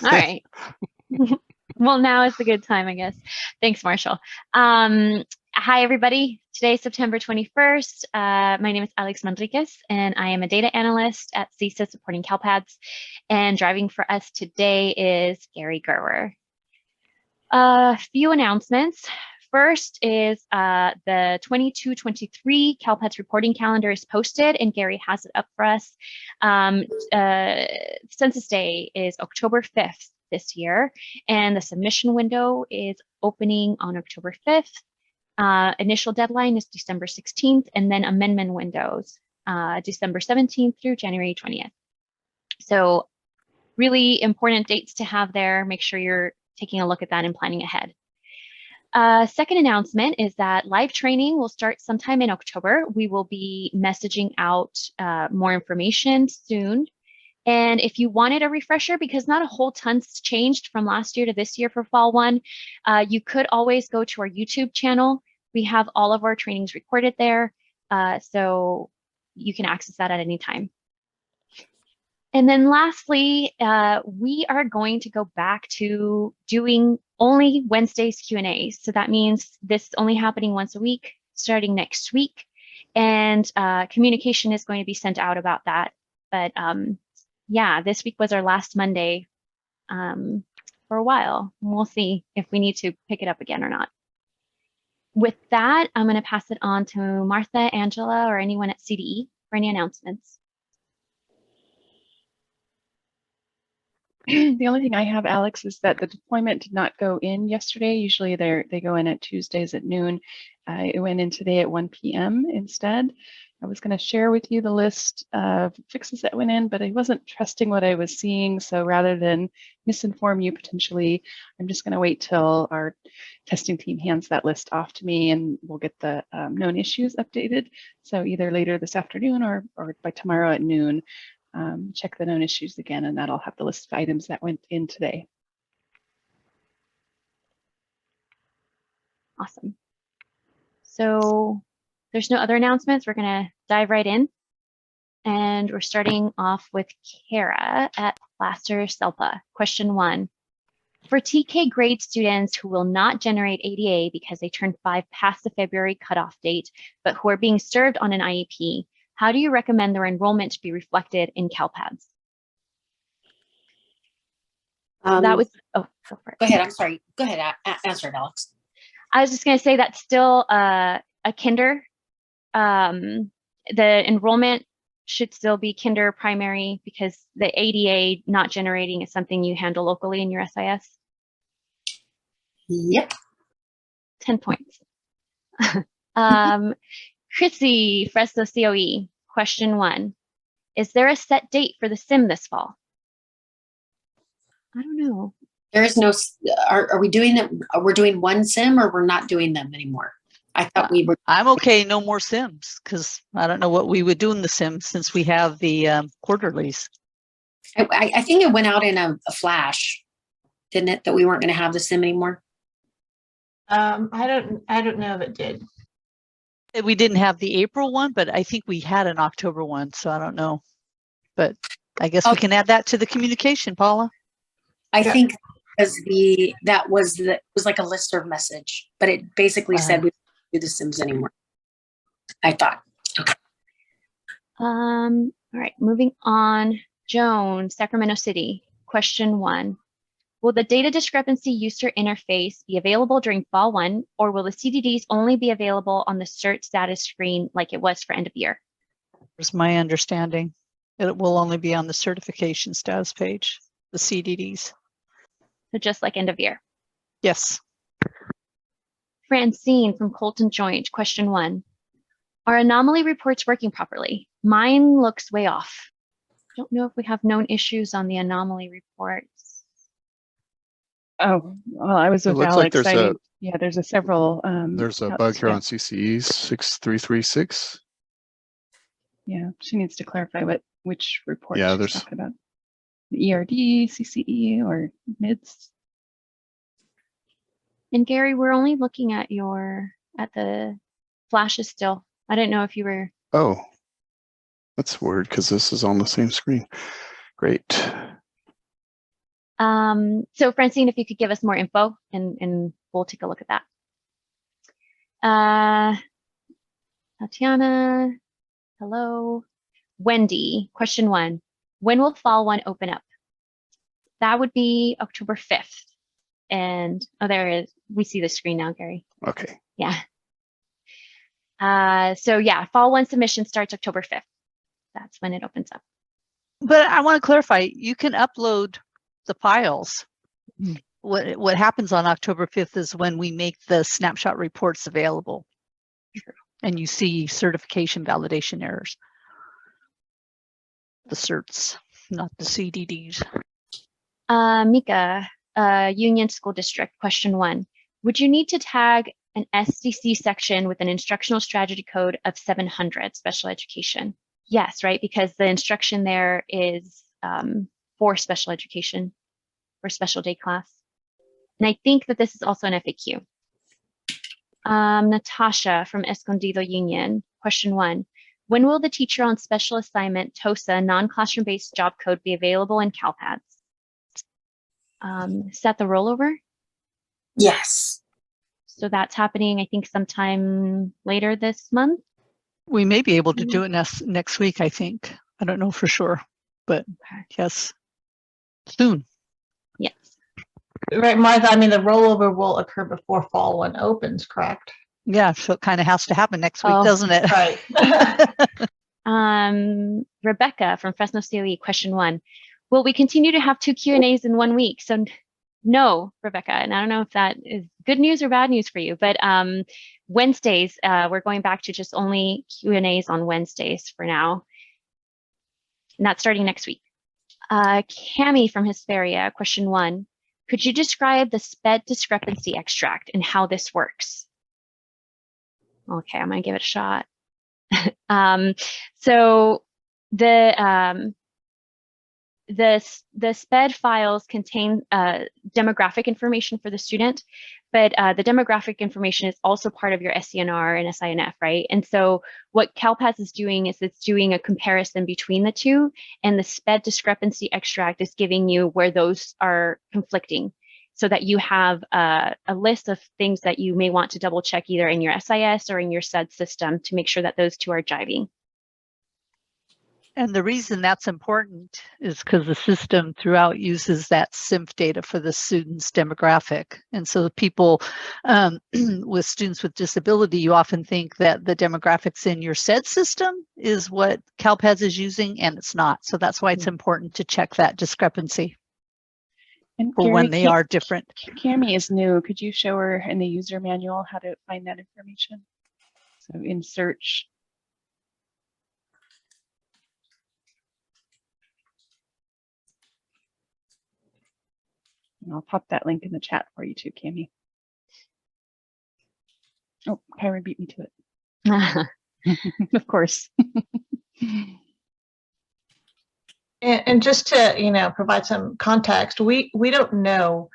All right. Well, now is the good time, I guess. Thanks, Marshall. Hi, everybody. Today is September 21st. My name is Alex Manriquez, and I am a data analyst at CISA supporting CALPADS. And driving for us today is Gary Gerwer. A few announcements. First is the 22-23 CALPADS reporting calendar is posted, and Gary has it up for us. Census Day is October 5th this year, and the submission window is opening on October 5th. Initial deadline is December 16th, and then amendment windows December 17th through January 20th. So really important dates to have there. Make sure you're taking a look at that and planning ahead. Second announcement is that live training will start sometime in October. We will be messaging out more information soon. And if you wanted a refresher, because not a whole ton's changed from last year to this year for Fall 1, you could always go to our YouTube channel. We have all of our trainings recorded there, so you can access that at any time. And then lastly, we are going to go back to doing only Wednesdays Q&As. So that means this is only happening once a week, starting next week. And communication is going to be sent out about that. But yeah, this week was our last Monday for a while. We'll see if we need to pick it up again or not. With that, I'm going to pass it on to Martha, Angela, or anyone at CDE for any announcements. The only thing I have, Alex, is that the deployment did not go in yesterday. Usually they go in at Tuesdays at noon. It went in today at 1 p.m. instead. I was going to share with you the list of fixes that went in, but I wasn't trusting what I was seeing. So rather than misinform you potentially, I'm just going to wait till our testing team hands that list off to me, and we'll get the known issues updated. So either later this afternoon or by tomorrow at noon. Check the known issues again, and that'll have the list of items that went in today. Awesome. So there's no other announcements. We're going to dive right in. And we're starting off with Kara at Plaster SELPA. Question 1. For TK grade students who will not generate ADA because they turned 5 past the February cutoff date, but who are being served on an IEP, how do you recommend their enrollment to be reflected in CALPADS? That was, oh, go for it. Go ahead, I'm sorry. Go ahead, answer it, Alex. I was just going to say that's still a kinder. The enrollment should still be kinder primary because the ADA not generating is something you handle locally in your SIS. Yep. 10 points. Chrissy, Fresno COE, question 1. Is there a set date for the sim this fall? I don't know. There is no, are we doing them? We're doing one sim or we're not doing them anymore? I thought we were. I'm okay, no more sims, because I don't know what we would do in the sims since we have the quarterlies. I think it went out in a flash, didn't it? That we weren't going to have the sim anymore. I don't know if it did. We didn't have the April one, but I think we had an October one, so I don't know. But I guess we can add that to the communication, Paula. I think because that was like a listserv message, but it basically said we don't do the sims anymore. I thought. Okay. All right, moving on. Joan, Sacramento City, question 1. Will the data discrepancy user interface be available during Fall 1, or will the CDDs only be available on the cert status screen like it was for end of year? That's my understanding. It will only be on the certification status page, the CDDs. So just like end of year? Yes. Francine from Colton Joint, question 1. Are anomaly reports working properly? Mine looks way off. Don't know if we have known issues on the anomaly reports. Oh, well, I was with Alex. Like there's a several. There's a bug here on CCE 6336. Yeah, she needs to clarify which report she's talking about. The ERD, CCE, or MIDS. And Gary, we're only looking at the flashes still. I didn't know if you were. Oh, that's weird because this is on the same screen. Great. So Francine, if you could give us more info and we'll take a look at that. Tatiana, hello. Wendy, question 1. When will Fall 1 open up? That would be October 5th. And, oh, there it is. We see the screen now, Gary. Okay. Yeah. So yeah, Fall 1 submission starts October 5th. That's when it opens up. But I want to clarify, you can upload the files. Mhm. What happens on October 5th is when we make the snapshot reports available. True. And you see certification validation errors. The certs, not the CDDs. Mika, Union School District, question 1. Would you need to tag an SDC section with an instructional strategy code of 700 special education? Yes, right, because the instruction there is for special education, for special day class. And I think that this is also an FAQ. Natasha from Escondido Union, question 1. When will the teacher on special assignment TOSA non-classroom based job code be available in CALPADS? Is that the rollover? Yes. So that's happening, I think, sometime later this month. We may be able to do it next week, I think. I don't know for sure, but yes, soon. Yes. Right, Martha, I mean, the rollover will occur before Fall 1 opens, correct? Yeah, so it kind of has to happen next week, Oh, doesn't it? Right. Rebecca from Fresno COE, question 1. Will we continue to have 2 Q&As in 1 week? So no, Rebecca, and I don't know if that is good news or bad news for you, but Wednesdays, we're going back to just only Q&As on Wednesdays for now. And that's starting next week. Cami from Hesperia, question 1. Could you describe the SPED discrepancy extract and how this works? Okay, I'm gonna give it a shot. So the SPED files contain demographic information for the student, but the demographic information is also part of your SENR and SINF, right? And so what CALPADS is doing is it's doing a comparison between the two, and the SPED discrepancy extract is giving you where those are conflicting, so that you have a list of things that you may want to double check either in your SIS or in your SED system to make sure that those two are jiving. And the reason that's important is because the system throughout uses that SINF data for the student's demographic. And so people with students with disability, you often think that the demographics in your SED system is what CALPADS is using, and it's not. So that's why it's important to check that discrepancy And for Gary, when they are different. Cami is new. Could you show her in the user manual how to find that information? So in search. And I'll pop that link in the chat for you too, Cami. Oh, Kyra beat me to it. Of course. And just to, provide some context, we don't know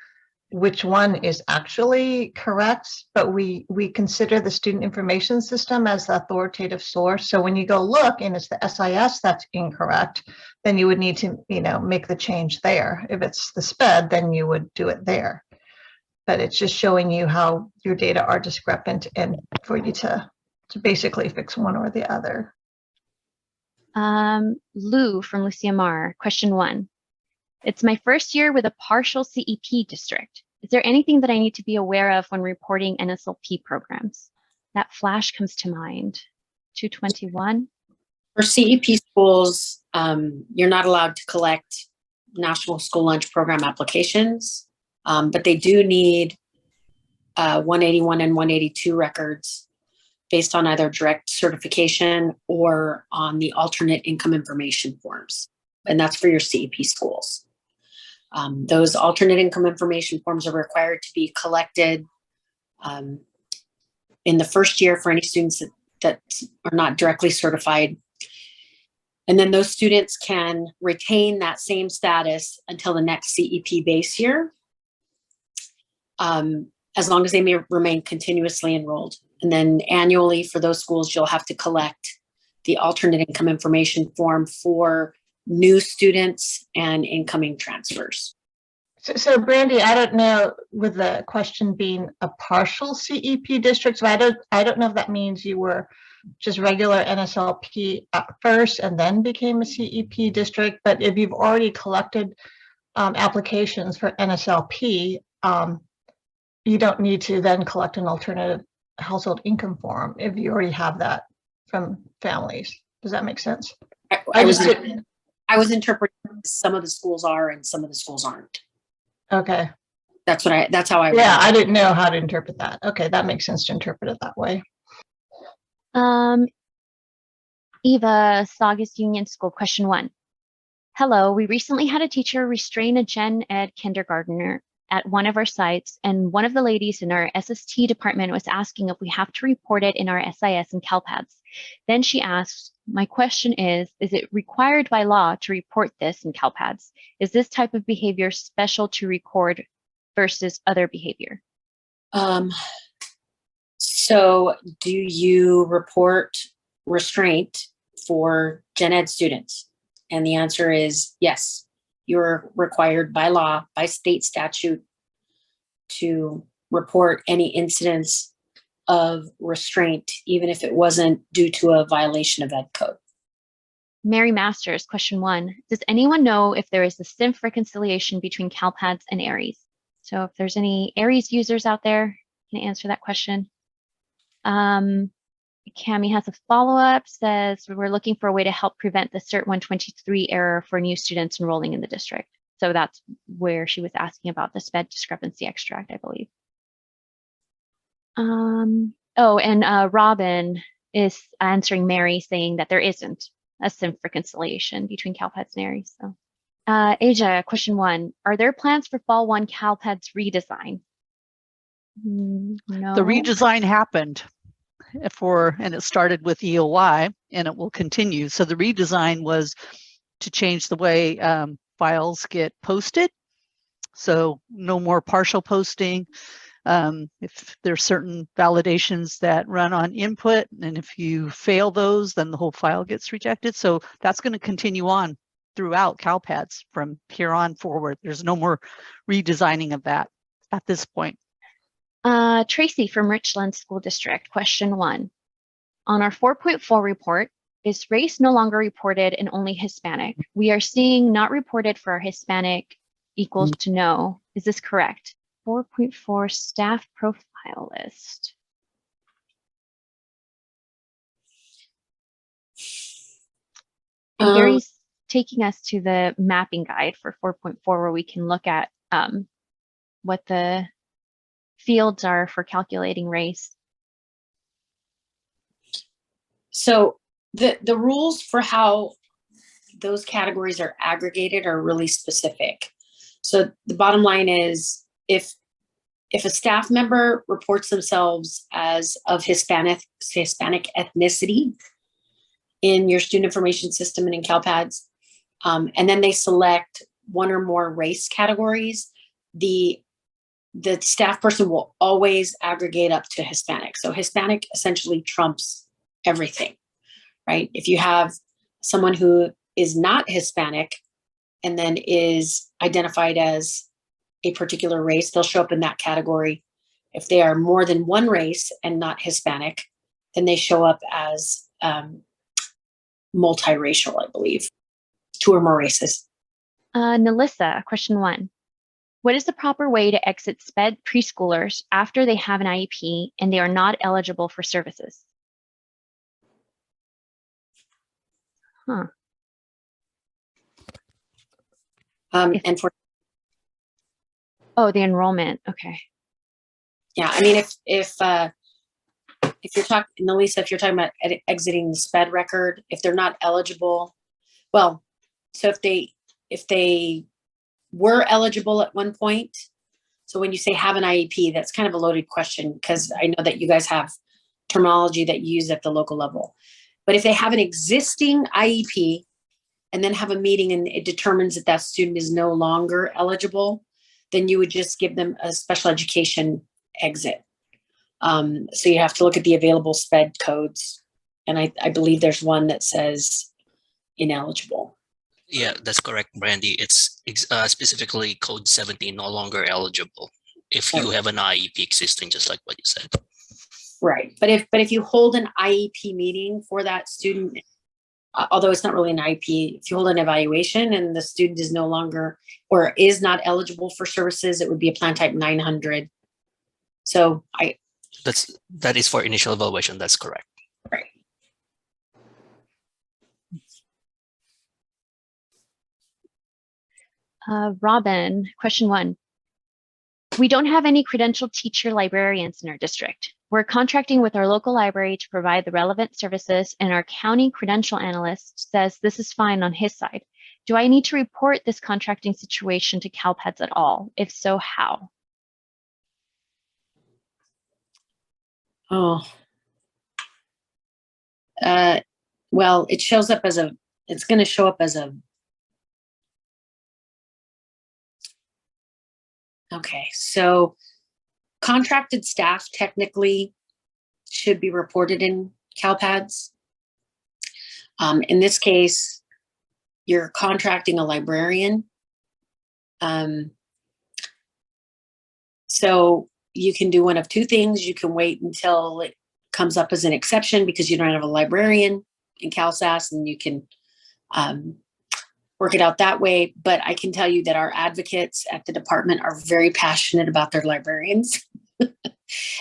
which one is actually correct, but we consider the student information system as the authoritative source. So when you go look and it's the SIS that's incorrect, then you would need to, make the change there. If it's the SPED, then you would do it there. But it's just showing you how your data are discrepant and for you to basically fix one or the other. Lou from Lucia Mar, question 1. It's my first year with a partial CEP district. Is there anything that I need to be aware of when reporting NSLP programs? That flash comes to mind. 221. For CEP schools, you're not allowed to collect National School Lunch Program applications, but they do need 181 and 182 records based on either direct certification or on the alternate income information forms. And that's for your CEP schools. Those alternate income information forms are required to be collected in the first year for any students that are not directly certified. And then those students can retain that same status until the next CEP base year, as long as they may remain continuously enrolled. And then annually for those schools, you'll have to collect the alternate income information form for new students and incoming transfers. So Brandy, I don't know, with the question being a partial CEP district, so I don't know if that means you were just regular NSLP at first and then became a CEP district, but if you've already collected applications for NSLP, you don't need to then collect an alternative household income form if you already have that from families. Does that make sense? I was interpreting some of the schools are and some of the schools aren't. Okay. That's how I Yeah, I didn't know how to interpret that. Okay, that makes sense to interpret it that way. Eva, Saugus Union School, question 1. Hello, we recently had a teacher restrain a gen ed kindergartner at one of our sites, and one of the ladies in our SST department was asking if we have to report it in our SIS and CALPADS. Then she asked, my question is it required by law to report this in CALPADS? Is this type of behavior special to record versus other behavior? So do you report restraint for gen ed students? And the answer is yes. You're required by law, by state statute, to report any incidents of restraint, even if it wasn't due to a violation of ed code. Mary Masters, question 1. Does anyone know if there is a SINF reconciliation between CALPADS and Aries? So if there's any Aries users out there, can answer that question. Cami has a follow-up, says we're looking for a way to help prevent the CERT 123 error for new students enrolling in the district. So that's where she was asking about the SPED discrepancy extract, I believe. Oh, and Robin is answering Mary, saying that there isn't a SINF reconciliation between CALPADS and Aries. So, Asia, question 1. Are there plans for Fall 1 CALPADS redesign? No. The redesign happened. And it started with EOY, and it will continue. So the redesign was to change the way files get posted. So no more partial posting. If there's certain validations that run on input, and if you fail those, then the whole file gets rejected. So that's going to continue on throughout CALPADS from here on forward. There's no more redesigning of that at this point. Tracy from Richland School District, question 1. On our 4.4 report, is race no longer reported and only Hispanic? We are seeing not reported for our Hispanic equals to no. Is this correct? 4.4 staff profile list. And Gary's taking us to the mapping guide for 4.4 where we can look at what the fields are for calculating race. So the rules for how those categories are aggregated are really specific. So the bottom line is if a staff member reports themselves as of Hispanic ethnicity in your student information system and in CALPADS, and then they select one or more race categories, the staff person will always aggregate up to Hispanic. So Hispanic essentially trumps everything, right? If you have someone who is not Hispanic and then is identified as a particular race, they'll show up in that category. If they are more than one race and not Hispanic, then they show up as multiracial, I believe, 2 or more races. Nelissa, question 1. What is the proper way to exit SPED preschoolers after they have an IEP and they are not eligible for services? Huh. And for the enrollment. Okay. Yeah, I mean, if you're talking, Nelissa, if you're talking about exiting the SPED record, if they're not eligible, well, so if they were eligible at one point. So when you say have an IEP, that's kind of a loaded question because I know that you guys have terminology that you use at the local level. But if they have an existing IEP and then have a meeting and it determines that that student is no longer eligible, then you would just give them a special education exit. So you have to look at the available SPED codes. And I believe there's one that says ineligible. Yeah, that's correct, Brandy. It's specifically code 17, no longer eligible if you have an IEP existing, just like what you said. Right. But if you hold an IEP meeting for that student, although it's not really an IEP, if you hold an evaluation and the student is no longer or is not eligible for services, it would be a plan type 900. So that is for initial evaluation. That's correct. Right. Robin, question 1. We don't have any credentialed teacher librarians in our district. We're contracting with our local library to provide the relevant services, and our county credential analyst says this is fine on his side. Do I need to report this contracting situation to CALPADS at all? If so, how? Oh. Well, it shows up as it's going to show up as okay, so contracted staff technically should be reported in CALPADS. In this case, you're contracting a librarian. So you can do one of two things. You can wait until it comes up as an exception because you don't have a librarian in CalSAS, and you can work it out that way. But I can tell you that our advocates at the department are very passionate about their librarians.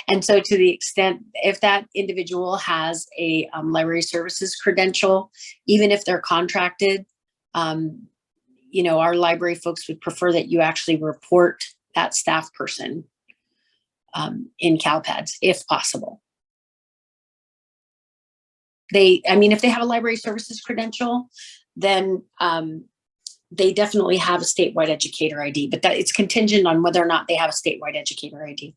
And so to the extent, if that individual has a library services credential, even if they're contracted, you know, our library folks would prefer that you actually report that staff person in CALPADS if possible. I mean, if they have a library services credential, then they definitely have a statewide educator ID, but that it's contingent on whether or not they have a statewide educator ID.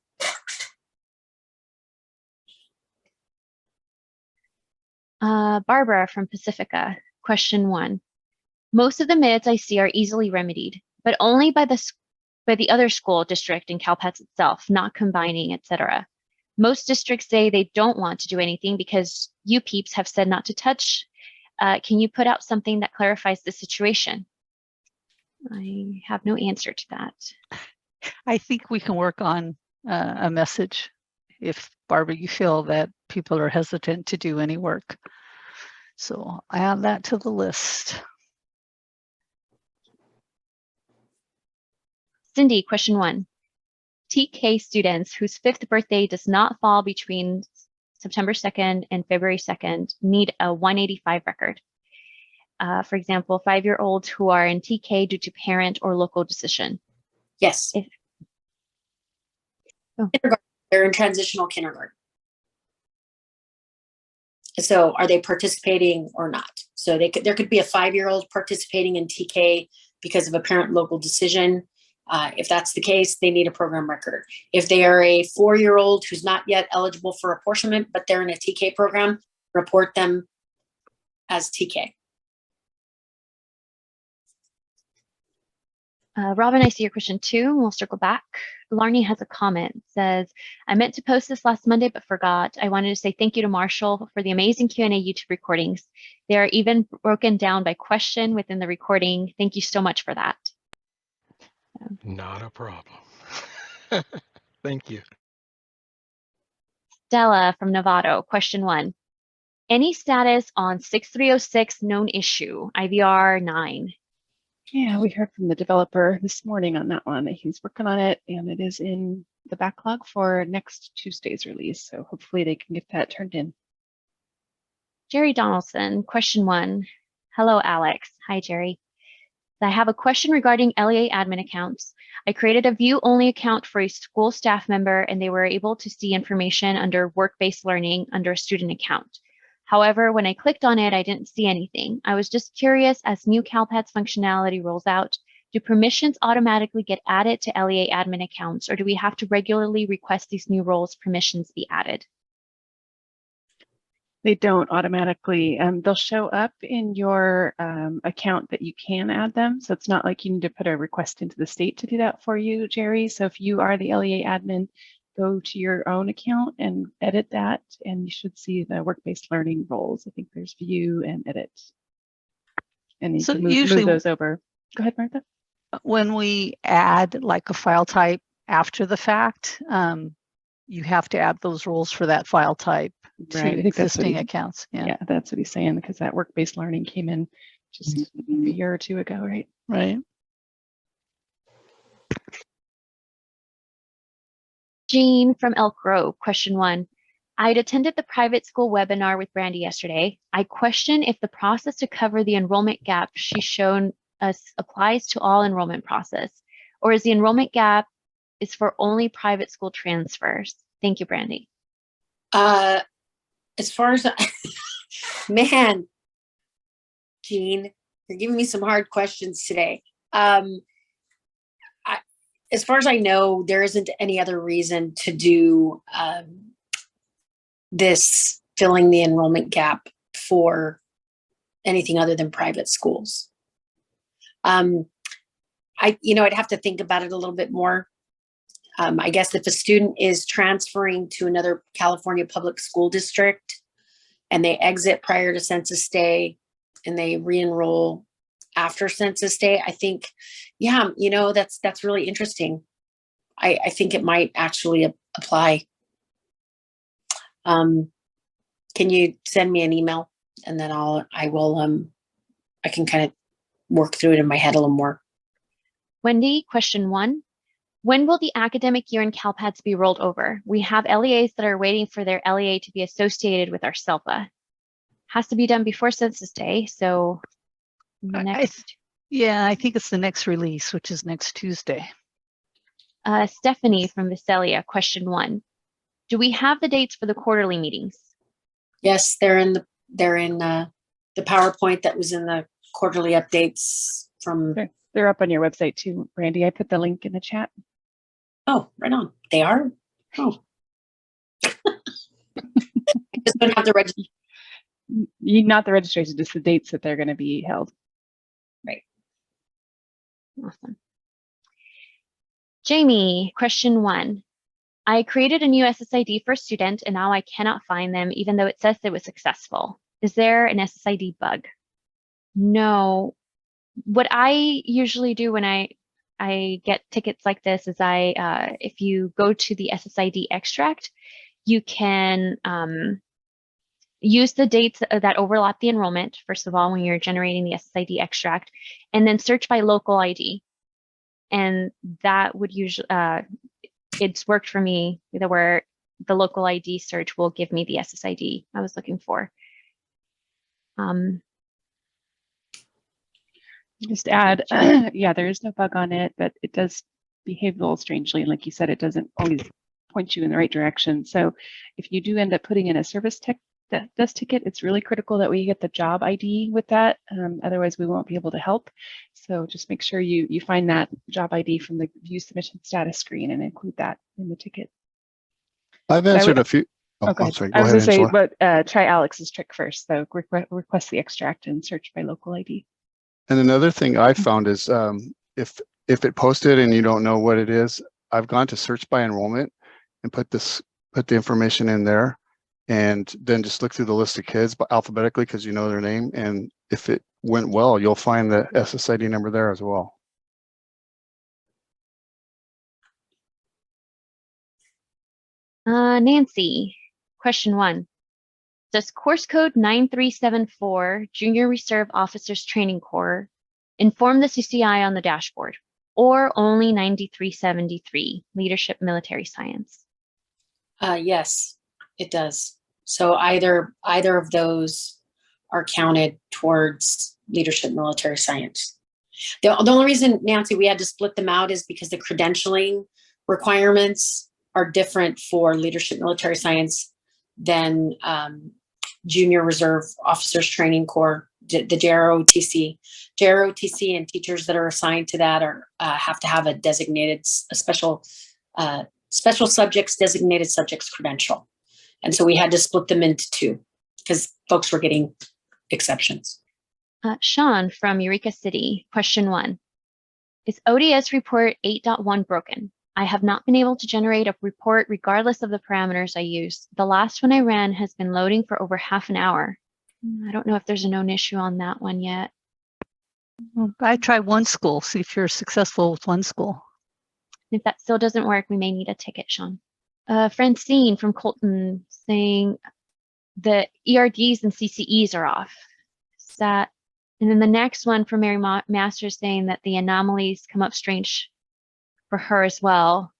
Barbara from Pacifica, question 1. Most of the MIDs I see are easily remedied, but only by the other school district in CALPADS itself, not combining, etc. Most districts say they don't want to do anything because you peeps have said not to touch. Can you put out something that clarifies the situation? I have no answer to that. I think we can work on a message if, Barbara, you feel that people are hesitant to do any work. So I add that to the list. Cindy, question 1. TK students whose 5th birthday does not fall between September 2nd and February 2nd need a 185 record. For example, 5-year-olds who are in TK due to parent or local decision. Yes. They're in transitional kindergarten. So are they participating or not? So there could be a 5-year-old participating in TK because of a parent local decision. If that's the case, they need a program record. If they are a 4-year-old who's not yet eligible for apportionment, but they're in a TK program, report them as TK. Robin, I see your question too. We'll circle back. Larnie has a comment. It says, I meant to post this last Monday, but forgot. I wanted to say thank you to Marshall for the amazing Q&A YouTube recordings. They are even broken down by question within the recording. Thank you so much for that. Not a problem. Thank you. Stella from Novato, question 1. Any status on 6306 known issue, IVR 9? Yeah, we heard from the developer this morning on that one. He's working on it, and it is in the backlog for next Tuesday's release. So hopefully they can get that turned in. Jerry Donaldson, question 1. Hello, Alex. Hi, Jerry. I have a question regarding LEA admin accounts. I created a view-only account for a school staff member, and they were able to see information under work-based learning under a student account. However, when I clicked on it, I didn't see anything. I was just curious, as new CALPADS functionality rolls out, do permissions automatically get added to LEA admin accounts, or do we have to regularly request these new roles permissions be added? They don't automatically. They'll show up in your account that you can add them. So it's not like you need to put a request into the state to do that for you, Jerry. So if you are the LEA admin, go to your own account and edit that, and you should see the work-based learning roles. I think there's view and edit. and you So can move usually those over. Go ahead, Martha. when we add like a file type after the fact, you have to add those rules for that file type to Right, I think that's what existing accounts. Yeah, that's what he's saying, because that work-based learning came in just a year or two ago, right? Right. Jean from Elk Grove, question 1. I'd attended the private school webinar with Brandy yesterday. I question if the process to cover the enrollment gap she's shown us applies to all enrollment process, or is the enrollment gap is for only private school transfers? Thank you, Brandy. As far as, man, Jean, you're giving me some hard questions today. As far as I know, there isn't any other reason to do this filling the enrollment gap for anything other than private schools. I'd have to think about it a little bit more. I guess if a student is transferring to another California public school district and they exit prior to census day and they re-enroll after census day, I think, yeah, that's really interesting. I think it might actually apply. Can you send me an email, and then I can kind of work through it in my head a little more. Wendy, question 1. When will the academic year in CALPADS be rolled over? We have LEAs that are waiting for their LEA to be associated with our SELA. Has to be done before census day, so next. Yeah, I think it's the next release, which is next Tuesday. Stephanie from Visalia, question 1. Do we have the dates for the quarterly meetings? Yes, they're in the PowerPoint that was in the quarterly updates from. They're up on your website too, Brandy. I put the link in the chat. Oh, right on. They are? Oh. I just don't have the registration. Not the registration, just the dates that they're going to be held. Right. Awesome. Jamie, question 1. I created a new SSID for a student and now I cannot find them even though it says it was successful. Is there an SSID bug? No. What I usually do when I get tickets like this is if you go to the SSID extract, you can use the dates that overlap the enrollment, first of all, when you're generating the SSID extract, and then search by local ID. And that would usually, it's worked for me where the local ID search will give me the SSID I was looking for. Just add, yeah, there is no bug on it, but it does behave a little strangely. And like you said, it doesn't always point you in the right direction. So if you do end up putting in a service tech desk ticket, it's really critical that we get the job ID with that. Otherwise, we won't be able to help. So just make sure you find that job ID from the view submission status screen and include that in the ticket. I've answered a few. Oh, I'm sorry. Go I was ahead, going to Angela. say, but try Alex's trick first. So request the extract and search by local ID. And another thing I found is if it posted and you don't know what it is, I've gone to search by enrollment and put the information in there, and then just look through the list of kids alphabetically because you know their name. And if it went well, you'll find the SSID number there as well. Nancy, question 1. Does course code 9374, Junior Reserve Officers Training Corps, inform the CCI on the dashboard, or only 9373, Leadership Military Science? Yes, it does. So either of those are counted towards Leadership Military Science. The only reason, Nancy, we had to split them out is because the credentialing requirements are different for Leadership Military Science than Junior Reserve Officers Training Corps, the JROTC. JROTC and teachers that are assigned to that have to have a special subjects, designated subjects credential. And so we had to split them into two because folks were getting exceptions. Sean from Eureka City, question 1. Is ODS Report 8.1 broken? I have not been able to generate a report regardless of the parameters I use. The last one I ran has been loading for over half an hour. I don't know if there's a known issue on that one yet. Well, I try one school, see if you're successful with one school. If that still doesn't work, we may need a ticket, Sean. Francine from Colton saying the ERDs and CCEs are off. Is that, and then the next one from Mary Masters saying that the anomalies come up strange for her as well.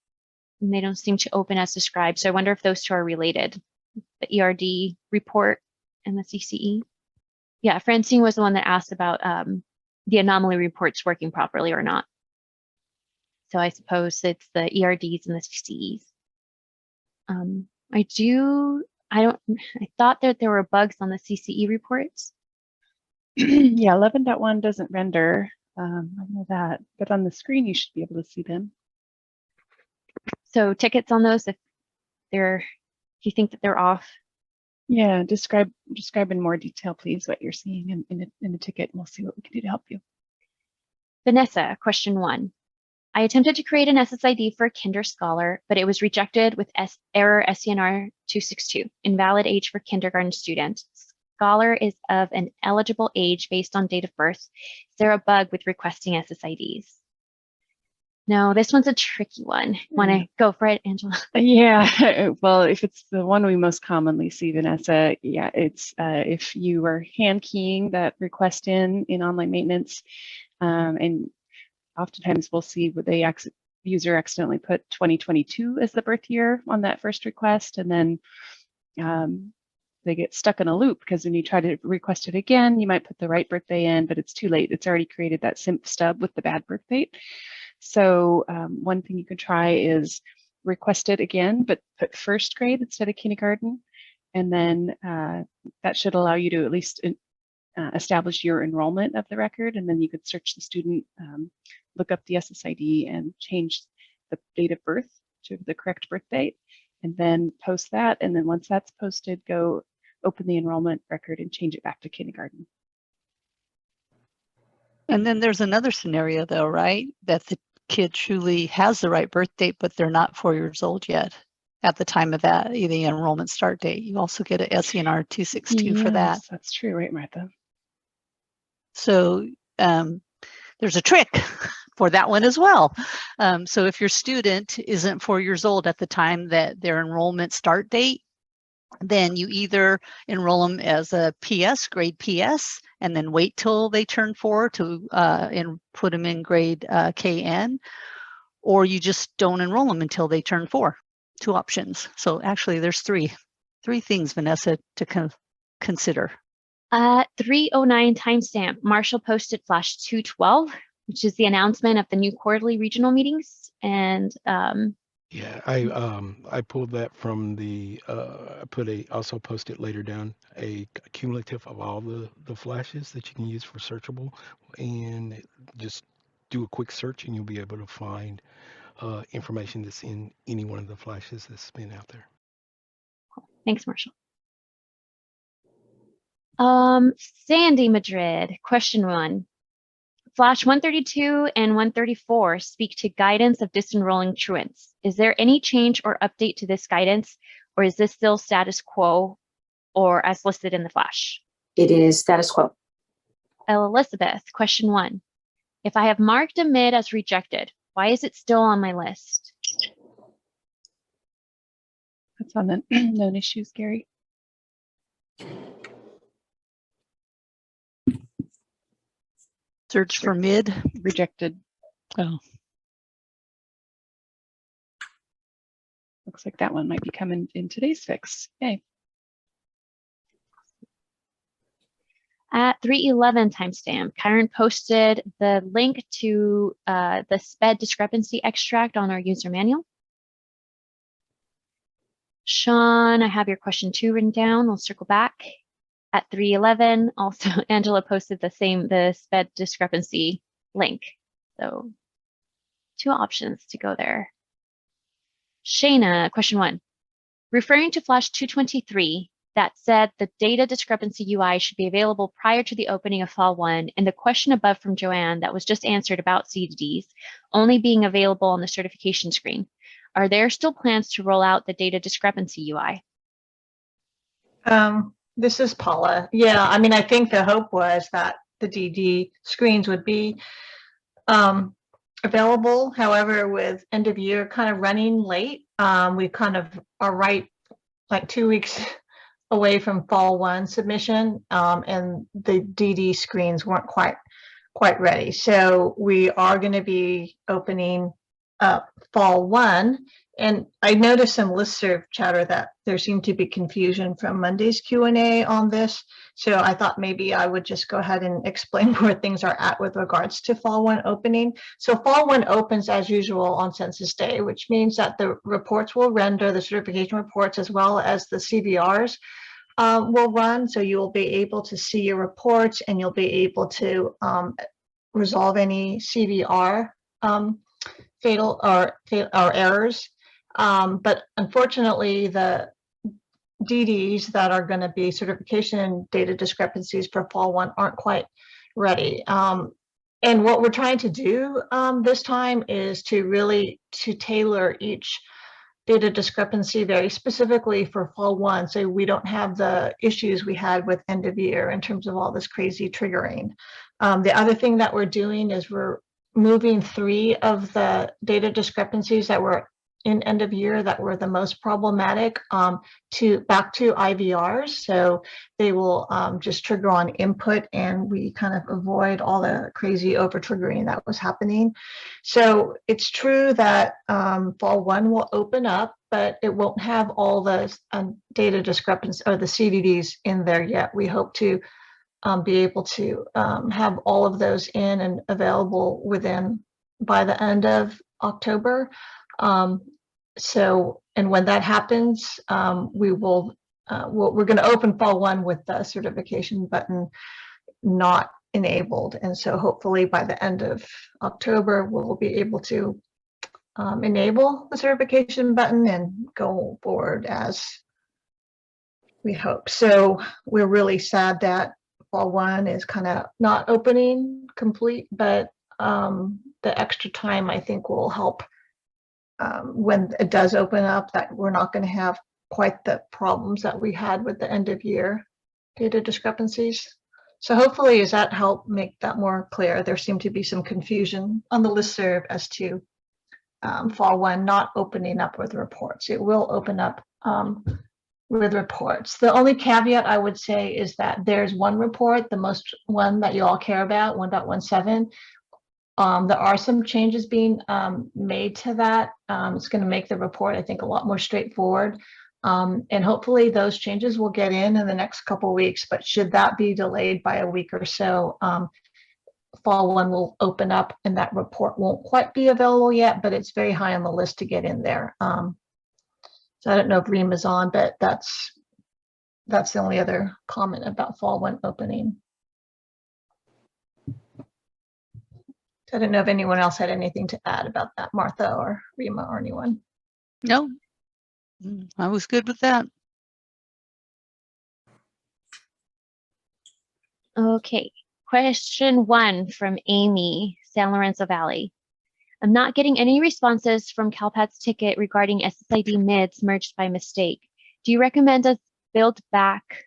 And they don't seem to open as described. So I wonder if those two are related, the ERD report and the CCE. Yeah, Francine was the one that asked about the anomaly reports working properly or not. So I suppose it's the ERDs and the CCEs. I thought that there were bugs on the CCE reports. Yeah, 11.1 doesn't render. I know that, but on the screen you should be able to see them. So tickets on those if you think that they're off. Yeah, describe in more detail, please, what you're seeing in the ticket, and we'll see what we can do to help you. Vanessa, question 1. I attempted to create an SSID for a kinder scholar, but it was rejected with error SENR 262, invalid age for kindergarten student. Scholar is of an eligible age based on date of birth. Is there a bug with requesting SSIDs? No, this one's a tricky one. Want to go for it, Angela? Yeah, well, if it's the one we most commonly see, Vanessa, yeah, it's if you are hand keying that request in online maintenance, and oftentimes we'll see what the user accidentally put 2022 as the birth year on that first request, and then they get stuck in a loop because when you try to request it again, you might put the right birthday in, but it's too late. It's already created that SINF stub with the bad birth date. So one thing you can try is request it again, but put first grade instead of kindergarten. And then that should allow you to at least establish your enrollment of the record. And then you could search the student, look up the SSID and change the date of birth to the correct birth date, and then post that. And then once that's posted, go open the enrollment record and change it back to kindergarten. And then there's another scenario though, right? That the kid truly has the right birth date, but they're not 4 years old yet at the time of that, the enrollment start date. You also get a SENR 262 for that. That's true, right, Martha? So there's a trick for that one as well. So if your student isn't 4 years old at the time that their enrollment start date, then you either enroll them as a PS, grade PS, and then wait till they turn 4 to and put them in grade KN, or you just don't enroll them until they turn 4. 2 options. So actually there's three things, Vanessa, to consider. 309 timestamp. Marshall posted flash 212, which is the announcement of the new quarterly regional meetings. And yeah, I pulled that from the also posted later down a cumulative of all the flashes that you can use for searchable, and just do a quick search and you'll be able to find information that's in any one of the flashes that's been out there. Thanks, Marshall. Sandy Madrid, question 1. Flash 132 and 134 speak to guidance of disenrolling truants. Is there any change or update to this guidance, or is this still status quo or as listed in the flash? It is status quo. Elizabeth, question 1. If I have marked a mid as rejected, why is it still on my list? That's on the known issues, Gary. Search for mid. Rejected. Oh. Looks like that one might be coming in today's fix. Yay. At 311 timestamp, Kyron posted the link to the SPED discrepancy extract on our user manual. Sean, I have your question 2 written down. We'll circle back. At 311, also Angela posted the SPED discrepancy link. So 2 options to go there. Shayna, question 1. Referring to flash 223, that said the data discrepancy UI should be available prior to the opening of Fall 1, and the question above from Joanne that was just answered about CDDs only being available on the certification screen. Are there still plans to roll out the data discrepancy UI? This is Paula. Yeah, I mean, I think the hope was that the DD screens would be available. However, with end of year kind of running late, we kind of are right like 2 weeks away from fall 1 submission, and the DD screens weren't quite ready. So we are going to be opening up fall 1. And I noticed some listserv chatter that there seemed to be confusion from Monday's Q&A on this. So I thought maybe I would just go ahead and explain where things are at with regards to fall 1 opening. So fall 1 opens as usual on census day, which means that the reports will render, the certification reports, as well as the CVRs will run. So you will be able to see your reports, and you'll be able to resolve any CVR fatal or errors. But unfortunately, the DDs that are going to be certification data discrepancies for fall 1 aren't quite ready. And what we're trying to do this time is to tailor each data discrepancy very specifically for fall 1, so we don't have the issues we had with end of year in terms of all this crazy triggering. The other thing that we're doing is we're moving 3 of the data discrepancies that were in end of year that were the most problematic back to IVRs. So they will just trigger on input, and we kind of avoid all the crazy over triggering that was happening. So it's true that fall 1 will open up, but it won't have all the data discrepancies or the CDDs in there yet. We hope to be able to have all of those in and available by the end of October. And when that happens, we're going to open fall 1 with the certification button not enabled. And so hopefully by the end of October, we'll be able to enable the certification button and go forward as we hope. So we're really sad that fall 1 is kind of not opening complete, but the extra time I think will help when it does open up, that we're not going to have quite the problems that we had with the end of year data discrepancies. So hopefully, does that help make that more clear? There seemed to be some confusion on the listserv as to fall 1 not opening up with reports. It will open up with reports. The only caveat I would say is that there's one report, the most one that you all care about, 1.17. There are some changes being made to that. It's going to make the report, I think, a lot more straightforward. And hopefully those changes will get in the next couple of weeks. But should that be delayed by a week or so, fall 1 will open up, and that report won't quite be available yet, but it's very high on the list to get in there. So I don't know if Reem is on, but that's the only other comment about fall 1 opening. I don't know if anyone else had anything to add about that, Martha or Rima or anyone. No, I was good with that. Okay, question 1 from Amy, San Lorenzo Valley. I'm not getting any responses from CALPADS ticket regarding SSID MIDS merged by mistake. Do you recommend us build back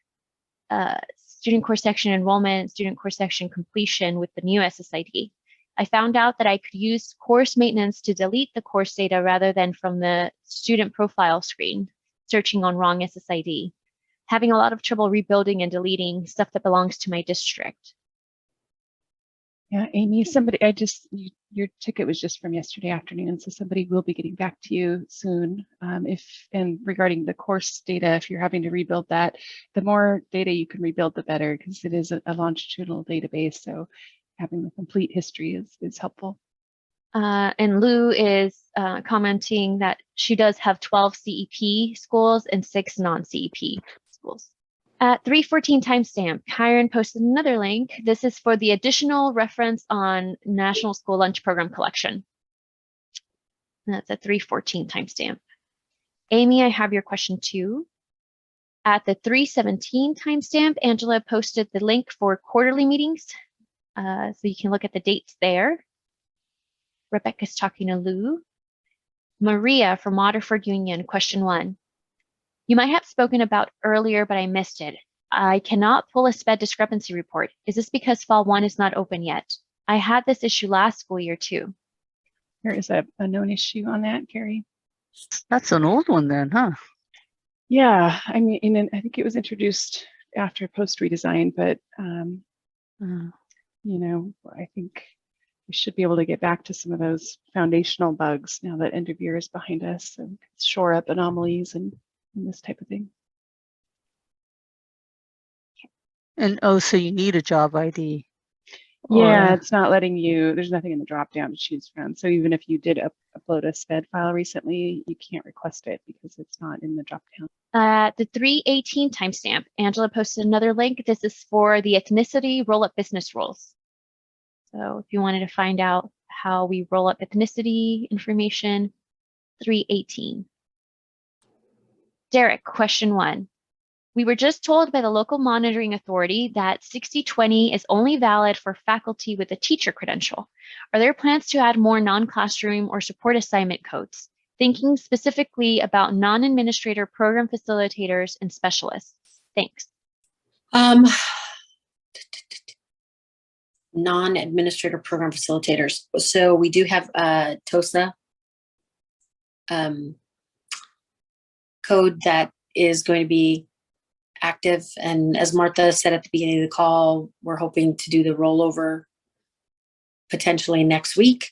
student course section enrollment, student course section completion with the new SSID? I found out that I could use course maintenance to delete the course data rather than from the student profile screen, searching on wrong SSID. Having a lot of trouble rebuilding and deleting stuff that belongs to my district. Yeah, Amy, your ticket was just from yesterday afternoon, so somebody will be getting back to you soon. And regarding the course data, if you're having to rebuild that, the more data you can rebuild, the better, because it is a longitudinal database. So having the complete history is helpful. And Lou is commenting that she does have 12 CEP schools and 6 non-CEP schools. At 3:14 timestamp, Kyron posted another link. This is for the additional reference on National School Lunch Program collection. And that's at 3:14 timestamp. Amy, I have your question too. At the 3:17 timestamp, Angela posted the link for quarterly meetings. So you can look at the dates there. Rebecca's talking to Lou. Maria from Waterford Union, question 1. You might have spoken about earlier, but I missed it. I cannot pull a SPED discrepancy report. Is this because Fall 1 is not open yet? I had this issue last school year too. There is a known issue on that, Gary. That's an old one then, huh? Yeah, I mean, and I think it was introduced after post redesign, but you know, I think we should be able to get back to some of those foundational bugs now that end of year is behind us, and shore up anomalies and this type of thing. And so you need a job ID. Yeah, Or- it's not letting you, there's nothing in the drop down to choose from. So even if you did upload a SPED file recently, you can't request it because it's not in the drop down. The 318 timestamp, Angela posted another link. This is for the ethnicity roll-up business rules. So if you wanted to find out how we roll up ethnicity information, 318. Derek, question 1. We were just told by the local monitoring authority that 60/20 is only valid for faculty with a teacher credential. Are there plans to add more non-classroom or support assignment codes? Thinking specifically about non-administrator program facilitators and specialists. Thanks. Non-administrator program facilitators. So we do have TOSA code that is going to be active. And as Martha said at the beginning of the call, we're hoping to do the rollover potentially next week.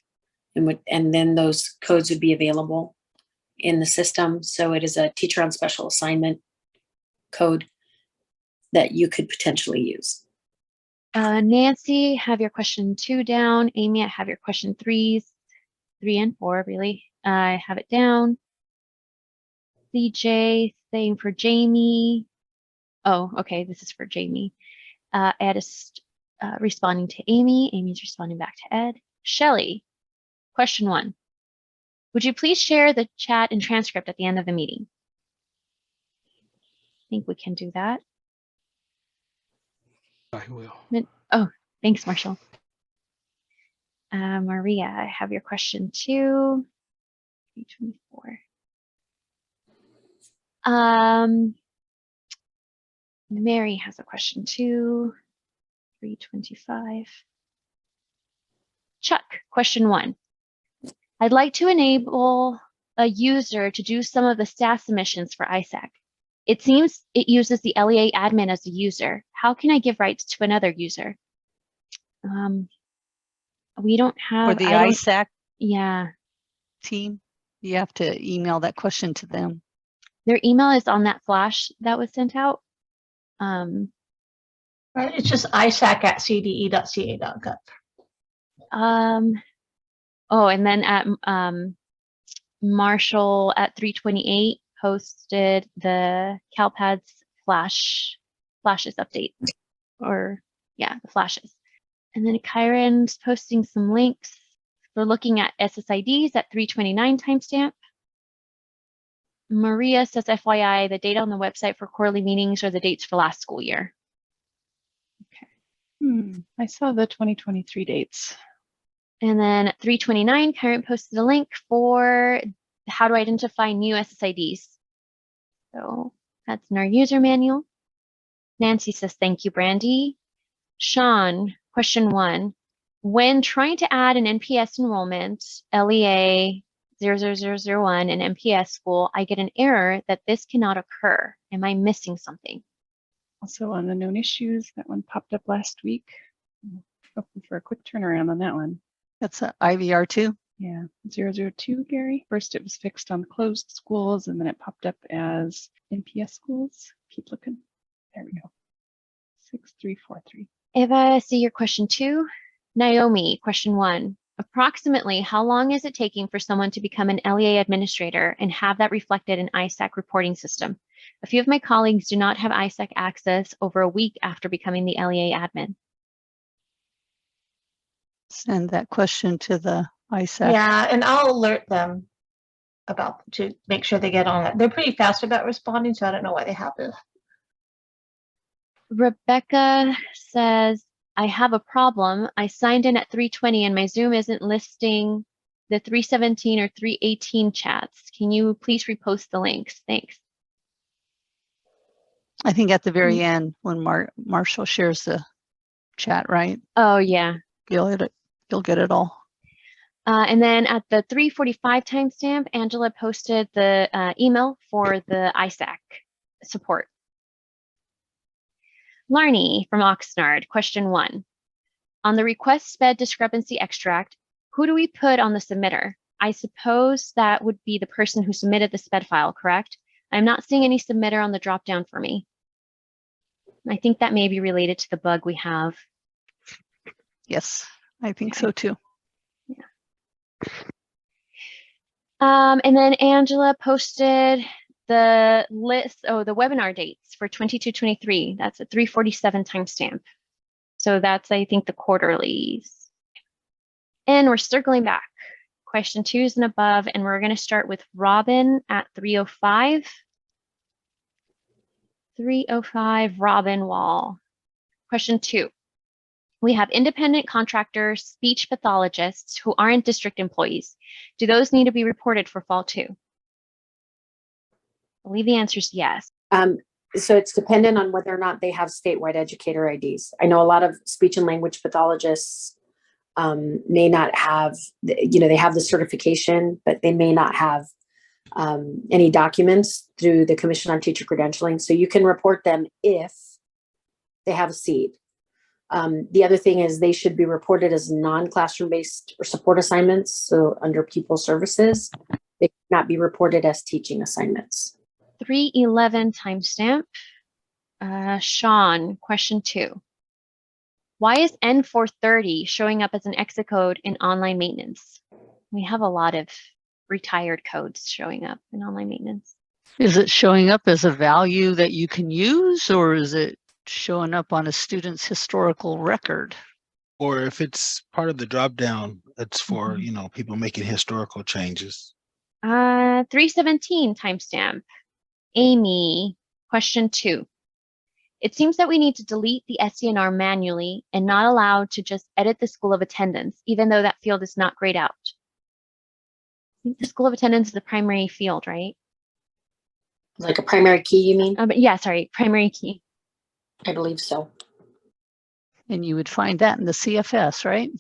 And then those codes would be available in the system. So it is a teacher on special assignment code that you could potentially use. Nancy, have your question 2 down. Amy, I have your question 3 and 4, really. I have it down. CJ, saying for Jamie. Oh, okay, this is for Jamie. Ed is responding to Amy. Amy's responding back to Ed. Shelley, question 1. Would you please share the chat and transcript at the end of the meeting? I think we can do that. I will. Oh, thanks, Marshall. Maria, I have your question 2. 324. Mary has a question 2. 325. Chuck, question 1. I'd like to enable a user to do some of the staff submissions for ISAC. It seems it uses the LEA admin as a user. How can I give rights to another user? We don't have. For the ISAC Yeah. team, you have to email that question to them. Their email is on that flash that was sent out. It's just isac@cde.ca.gov. Oh, and then at Marshall at 328 posted the CALPADS flashes update, or yeah, the flashes. And then Kyron's posting some links. We're looking at SSIDs at 329 timestamp. Maria says, FYI, the data on the website for quarterly meetings are the dates for last school year. Okay. I saw the 2023 dates. And then at 329, Kyron posted a link for how to identify new SSIDs. So that's in our user manual. Nancy says, thank you, Brandy. Sean, question 1. When trying to add an NPS enrollment, LEA0001 and MPS school, I get an error that this cannot occur. Am I missing something? Also on the known issues, that one popped up last week. Hoping for a quick turnaround on that one. That's a IVR2. Yeah, 002, Gary. First it was fixed on closed schools, and then it popped up as MPS schools. Keep looking. There we go. 6343. Eva, I see your question 2. Naomi, question 1. Approximately how long is it taking for someone to become an LEA administrator and have that reflected in ISAC reporting system? A few of my colleagues do not have ISAC access over a week after becoming the LEA admin. Send that question to the ISAC. Yeah, and I'll alert them to make sure they get on it. They're pretty fast about responding, so I don't know why they haven't. Rebecca says, I have a problem. I signed in at 320 and my Zoom isn't listing the 317 or 318 chats. Can you please repost the links? Thanks. I think at the very end when Marshall shares the chat, right? Oh, yeah. You'll get it all. And then at the 3:45 timestamp, Angela posted the email for the ISAC support. Larnie from Oxnard, question 1. On the request sped discrepancy extract, who do we put on the submitter? I suppose that would be the person who submitted the sped file, correct? I'm not seeing any submitter on the dropdown for me. I think that may be related to the bug we have. Yes, I think so too. And then Angela posted the list, the webinar dates for 22-23. That's a 3:47 timestamp. So that's, I think, the quarterlies. And we're circling back. Question 2 is and above, and we're going to start with Robin at 3:05. 3:05, Robin Wall. Question 2. We have independent contractors, speech pathologists who aren't district employees. Do those need to be reported for fall 2? I believe the answer is yes. So it's dependent on whether or not they have statewide educator IDs. I know a lot of speech and language pathologists may not have, they have the certification, but they may not have any documents through the Commission on Teacher Credentialing. So you can report them if they have a seat. The other thing is they should be reported as non-classroom based or support assignments. So under pupil services, they cannot be reported as teaching assignments. 3:11 timestamp. Sean, question 2. Why is N430 showing up as an exit code in online maintenance? We have a lot of retired codes showing up in online maintenance. Is it showing up as a value that you can use, or is it showing up on a student's historical record? Or if it's part of the drop down, it's for, people making historical changes. 3:17 timestamp. Amy, question 2. It seems that we need to delete the SENR manually and not allowed to just edit the school of attendance, even though that field is not grayed out. I think the school of attendance is the primary field, right? Like a primary key, you mean? Yeah, sorry, primary key. I believe so. And you would find that in the CFS, right?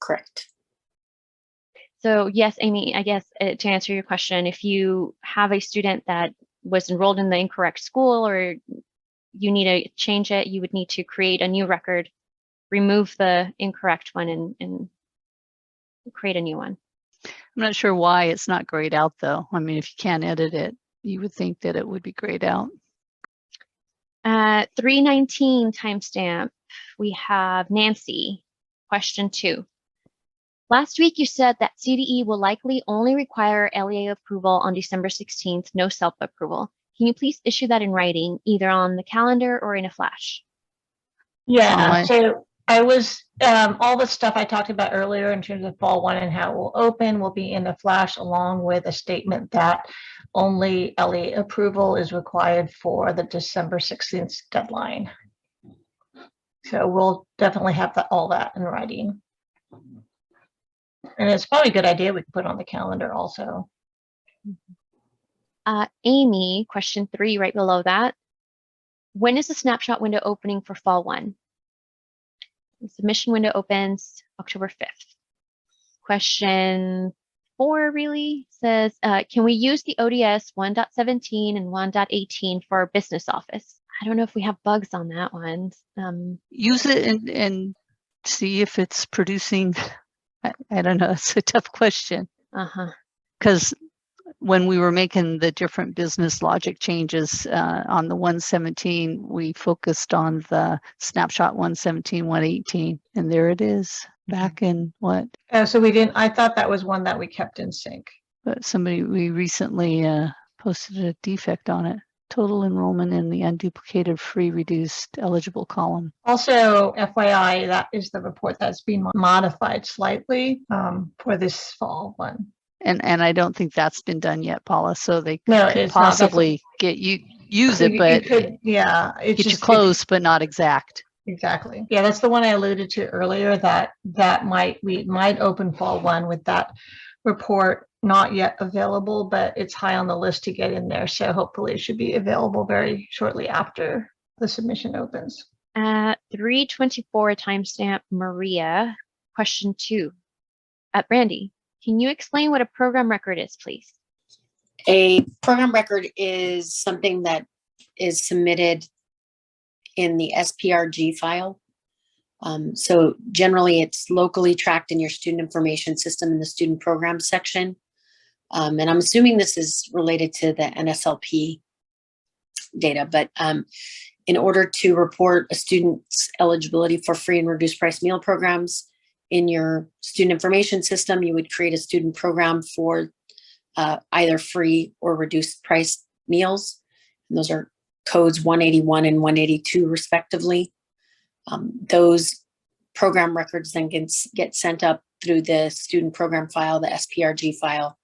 Correct. So yes, Amy, I guess to answer your question, if you have a student that was enrolled in the incorrect school or you need to change it, you would need to create a new record, remove the incorrect one and create a new one. I'm not sure why it's not grayed out though. I mean, if you can't edit it, you would think that it would be grayed out. 3:19 timestamp, we have Nancy, question 2. Last week, you said that CDE will likely only require LEA approval on December 16th, no SELP approval. Can you please issue that in writing, either on the calendar or in a flash? Yeah, so I was, all the stuff I talked about earlier in terms of fall 1 and how it will open will be in the flash, along with a statement that only LEA approval is required for the December 16th deadline. So we'll definitely have all that in writing. And it's probably a good idea we can put on the calendar also. Amy, question 3, right below that. When is the snapshot window opening for fall 1? The submission window opens October 5th. Question 4 really says, can we use the ODS 1.17 and 1.18 for our business office? I don't know if we have bugs on that one. Use it and see if it's producing. I don't know. It's a tough question. Because when we were making the different business logic changes on the 117, we focused on the snapshot 117, 118, and there it is back in what? So we didn't, I thought that was one that we kept in sync. But we recently posted a defect on it. Total enrollment in the unduplicated free reduced eligible column. Also, FYI, that is the report that's been modified slightly for this fall one. And I don't think that's been done yet, Paula. So they could it's possibly get you use it, but yeah, it's get you close, but not exact. Exactly. Yeah, that's the one I alluded to earlier. We might open fall 1 with that report not yet available, but it's high on the list to get in there. So hopefully it should be available very shortly after the submission opens. At 3:24 timestamp, Maria, question 2. At Brandy, can you explain what a program record is, please? A program record is something that is submitted in the SPRG file. So generally it's locally tracked in your student information system in the student program section. And I'm assuming this is related to the NSLP data, but in order to report a student's eligibility for free and reduced price meal programs in your student information system, you would create a student program for either free or reduced price meals. And those are codes 181 and 182 respectively. Those program records then get sent up through the student program file, the SPRG file,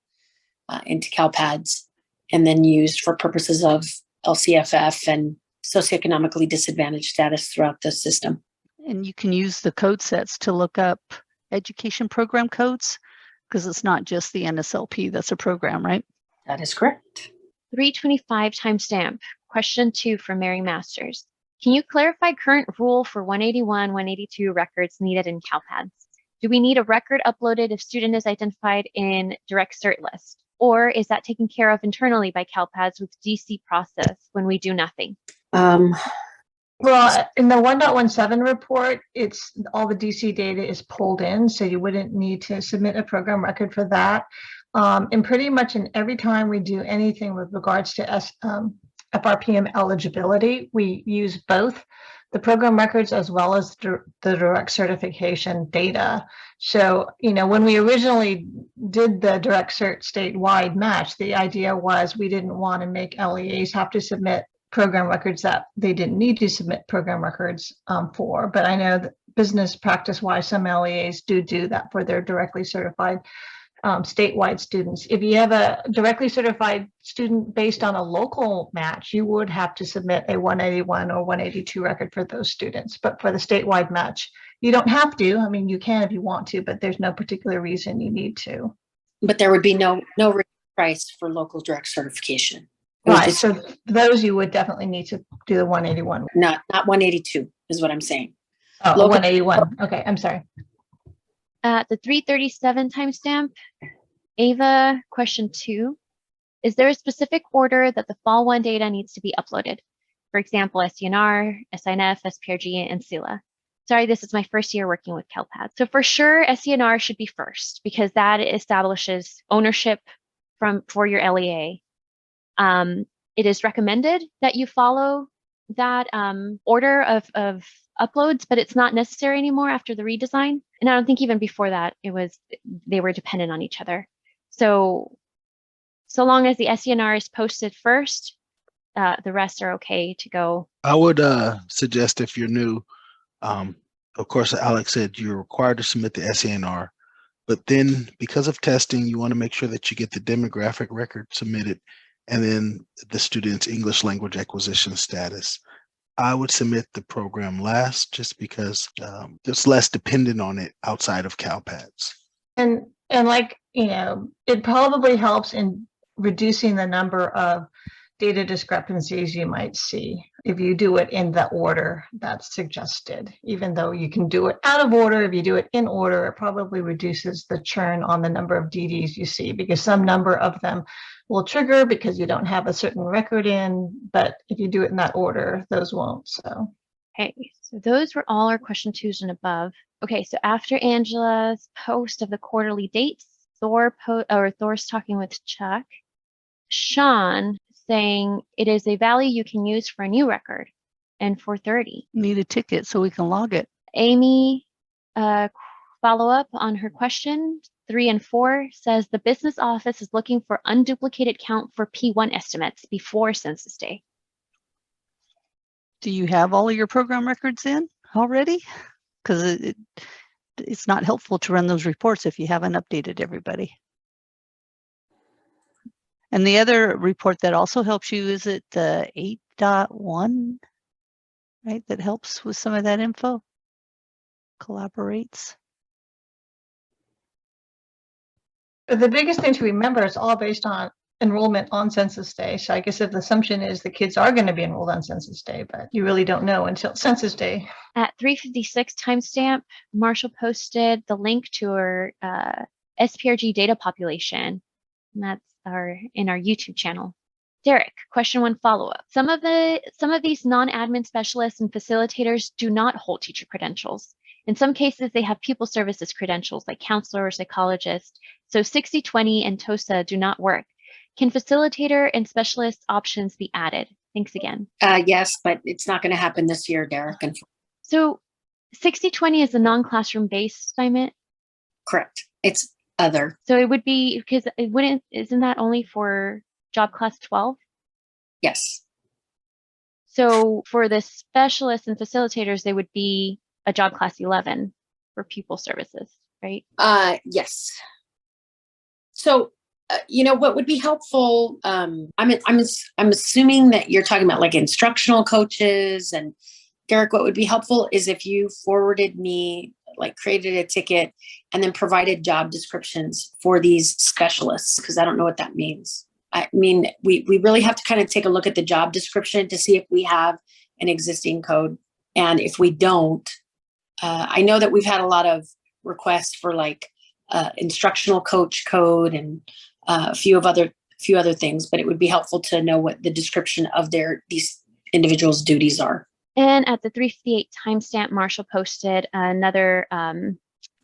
into CALPADS, and then used for purposes of LCFF and socioeconomically disadvantaged status throughout the system. And you can use the code sets to look up education program codes, because it's not just the NSLP that's a program, right? That is correct. 3:25 timestamp, question 2 from Mary Masters. Can you clarify current rule for 181, 182 records needed in CALPADS? Do we need a record uploaded if student is identified in direct cert list? Or is that taken care of internally by CALPADS with DC process when we do nothing? Well, in the 1.17 report, it's all the DC data is pulled in, so you wouldn't need to submit a program record for that. And pretty much in every time we do anything with regards to FRPM eligibility, we use both the program records as well as the direct certification data. So, you know, when we originally did the direct cert statewide match, the idea was we didn't want to make LEAs have to submit program records that they didn't need to submit program records for. But I know that business practice-wise, some LEAs do that for their directly certified statewide students. If you have a directly certified student based on a local match, you would have to submit a 181 or 182 record for those students. But for the statewide match, you don't have to. I mean, you can if you want to, but there's no particular reason you need to. But there would be no price for local direct certification. Right, so those you would definitely need to do the 181. Not 182 is what I'm saying. Oh, Local- 181. Okay, I'm sorry. At the 3:37 timestamp, Ava, question 2. Is there a specific order that the Fall 1 data needs to be uploaded? For example, SENR, SINF, SPRG, and SELA. Sorry, this is my first year working with CALPADS. So for sure, SENR should be first because that establishes ownership for your LEA. It is recommended that you follow that order of uploads, but it's not necessary anymore after the redesign. And I don't think even before that, they were dependent on each other. So long as the SENR is posted first, the rest are okay to go. I would suggest if you're new, of course, Alex said you're required to submit the SENR, but then because of testing, you want to make sure that you get the demographic record submitted and then the student's English language acquisition status. I would submit the program last just because it's less dependent on it outside of CALPADS. And like, you know, it probably helps in reducing the number of data discrepancies you might see if you do it in the order that's suggested. Even though you can do it out of order, if you do it in order, it probably reduces the churn on the number of DDs you see, because some number of them will trigger because you don't have a certain record in, but if you do it in that order, those won't. So Okay, so those were all our question 2s and above. Okay, so after Angela's post of the quarterly dates, Thor's talking with Chuck. Sean saying it is a value you can use for a new record and for 30. Need a ticket so we can log it. Amy, follow up on her question 3 and 4 says the business office is looking for unduplicated count for P1 estimates before census day. Do you have all of your program records in already? Because it's not helpful to run those reports if you haven't updated everybody. And the other report that also helps you, is it the 8.1, right? That helps with some of that info, collaborates. But the biggest thing to remember is all based on enrollment on census day. So I guess if the assumption is the kids are going to be enrolled on census day, but you really don't know until census day. At 3:56 timestamp, Marshall posted the link to our SPRG data population. And that's in our YouTube channel. Derek, question 1 follow-up. Some of these non-admin specialists and facilitators do not hold teacher credentials. In some cases, they have pupil services credentials like counselor or psychologist. So 60/20 and TOSA do not work. Can facilitator and specialist options be added? Thanks again. Yes, but it's not going to happen this year, Derek. So 60/20 is a non-classroom based assignment. Correct. It's other. So it would be, because isn't that only for job class 12? Yes. So for the specialists and facilitators, they would be a job class 11 for pupil services, right? Yes. So, what would be helpful? I'm assuming that you're talking about like instructional coaches. And Derek, what would be helpful is if you forwarded me, like created a ticket and then provided job descriptions for these specialists, because I don't know what that means. I mean, we really have to kind of take a look at the job description to see if we have an existing code. And if we don't, I know that we've had a lot of requests for like instructional coach code and a few other things, but it would be helpful to know what the description of these individuals' duties are. And at the 3:58 timestamp, Marshall posted another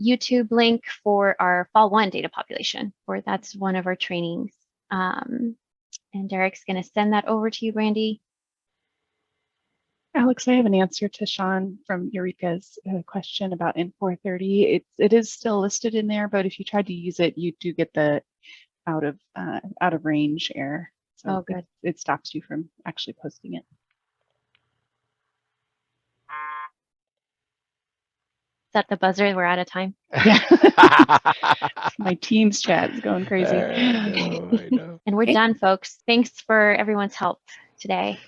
YouTube link for our Fall 1 data population, or that's one of our trainings. And Derek's going to send that over to you, Brandy. Alex, I have an answer to Sean from Eureka's question about N430. It is still listed in there, but if you tried to use it, you do get the out of range error. So Oh, good. It stops you from actually posting it. Is that the buzzer? We're out of time. Yeah. My Teams chat is going crazy. I know. And we're done, folks. Thanks for everyone's help today.